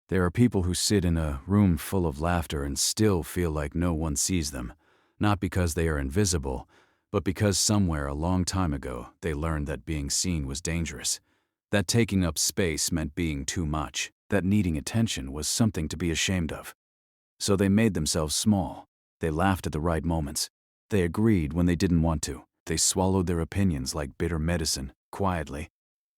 There are people who sit in a room full of laughter and still feel like no one sees them, not because they are invisible, but because somewhere a long time ago they learned that being seen was dangerous, that taking up space meant being too much, that needing attention was something to be ashamed of. So they made themselves small. They laughed at the right moments. They agreed when they didn't want to. They swallowed their opinions like bitter medicine, quietly,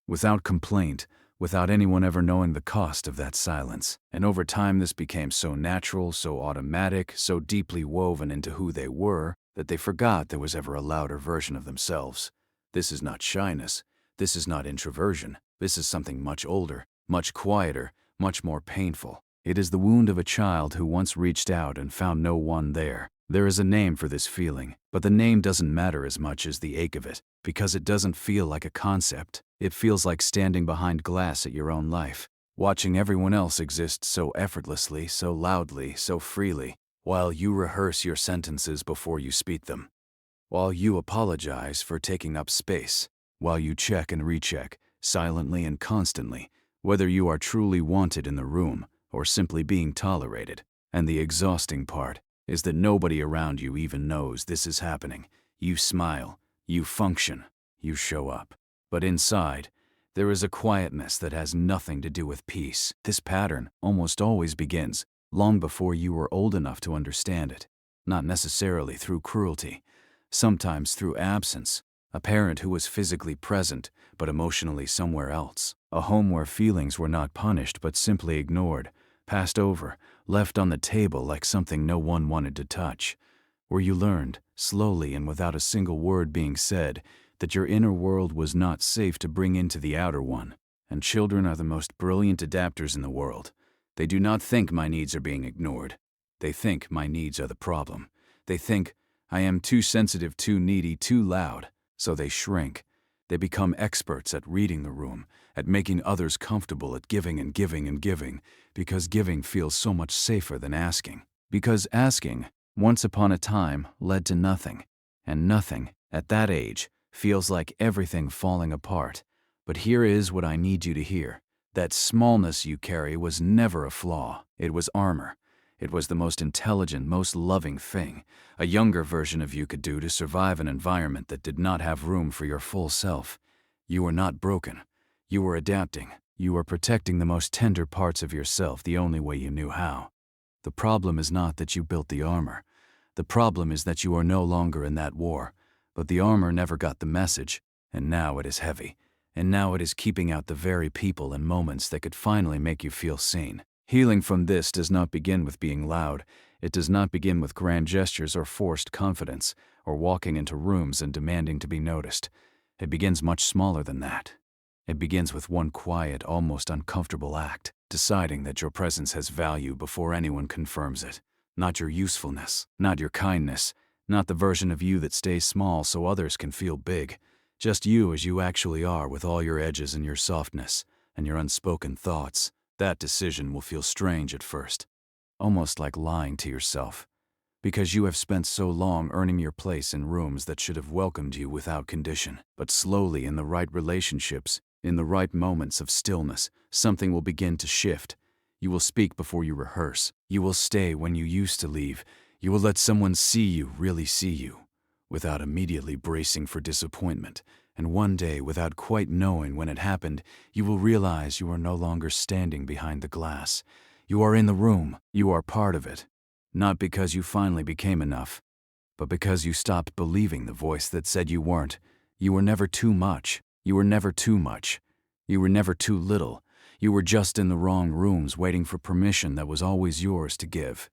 without complaint, without anyone ever knowing the cost of that silence. And over time this became so natural, so automatic, so deeply woven into who they were, that they forgot there was ever a louder version of themselves. This is not shyness. This is not introversion. This is something much older, much quieter, much more painful. It is the wound of a child who once reached out and found no one there. There is a name for this feeling, but the name doesn't matter as much as the ache of it, because it doesn't feel like a concept. It feels like standing behind glass at your own life, watching everyone else exist so effortlessly, so loudly, so freely, while you rehearse your sentences before you speak them, while you apologize for taking up space, while you check and recheck, silently and constantly, whether you are truly wanted in the room or simply being tolerated. And the exhausting part is that nobody around you even knows this is happening. You smile, you function, you show up. But inside, there is a quietness that has nothing to do with peace. This pattern almost always begins long before you are old enough to understand it, not necessarily through cruelty, sometimes through absence. A parent who was physically present but emotionally somewhere else. A home where feelings were not punished but simply ignored, passed over, left on the table like something no one wanted to touch. Where you learned, slowly and without a single word being said, that your inner world was not safe to bring into the outer one. And children are the most brilliant adapters in the world. They do not think my needs are being ignored. They think my needs are the problem. They think I am too sensitive, too needy, too loud. So they shrink. They become experts at reading the room, at making others comfortable, at giving and giving and giving, because giving feels so much safer than asking. Because asking, once upon a time, led to nothing. And nothing, at that age, feels like everything falling apart. But here is what I need you to hear. That smallness you carry was never a flaw. It was armor. It was the most intelligent, most loving thing a younger version of you could do to survive an environment that did not have room for your full self. You were not broken. You were adapting. You were protecting the most tender parts of yourself the only way you knew how. The problem is not that you built the armor. The problem is that you are no longer in that war. But the armor never got the message, and now it is heavy. And now it is keeping out the very people and moments that could finally make you feel seen. Healing from this does not begin with being loud. It does not begin with grand gestures or forced confidence, or walking into rooms and demanding to be noticed. It begins much smaller than that. It begins with one quiet, almost uncomfortable act, deciding that your presence has value before anyone confirms it. Not your usefulness, not your kindness, not the version of you that stays small so others can feel big. Just you as you actually are, with all your edges and your softness and your unspoken thoughts. That decision will feel strange at first, almost like lying to yourself, because you have spent so long earning your place in rooms that should have welcomed you without condition. But slowly, in the right relationships, in the right moments of stillness, something will begin to shift. You will speak before you rehearse. You will stay when you used to leave. You will let someone see you, really see you, without immediately bracing for disappointment. And one day, without quite knowing when it happened, you will realize you are no longer standing behind the glass. You are in the room. You are part of it. Not because you finally became enough, but because you stopped believing the voice that said you weren't. You were never too much. You were never too much. You were never too little. You were just in the wrong rooms waiting for permission that was always yours to give.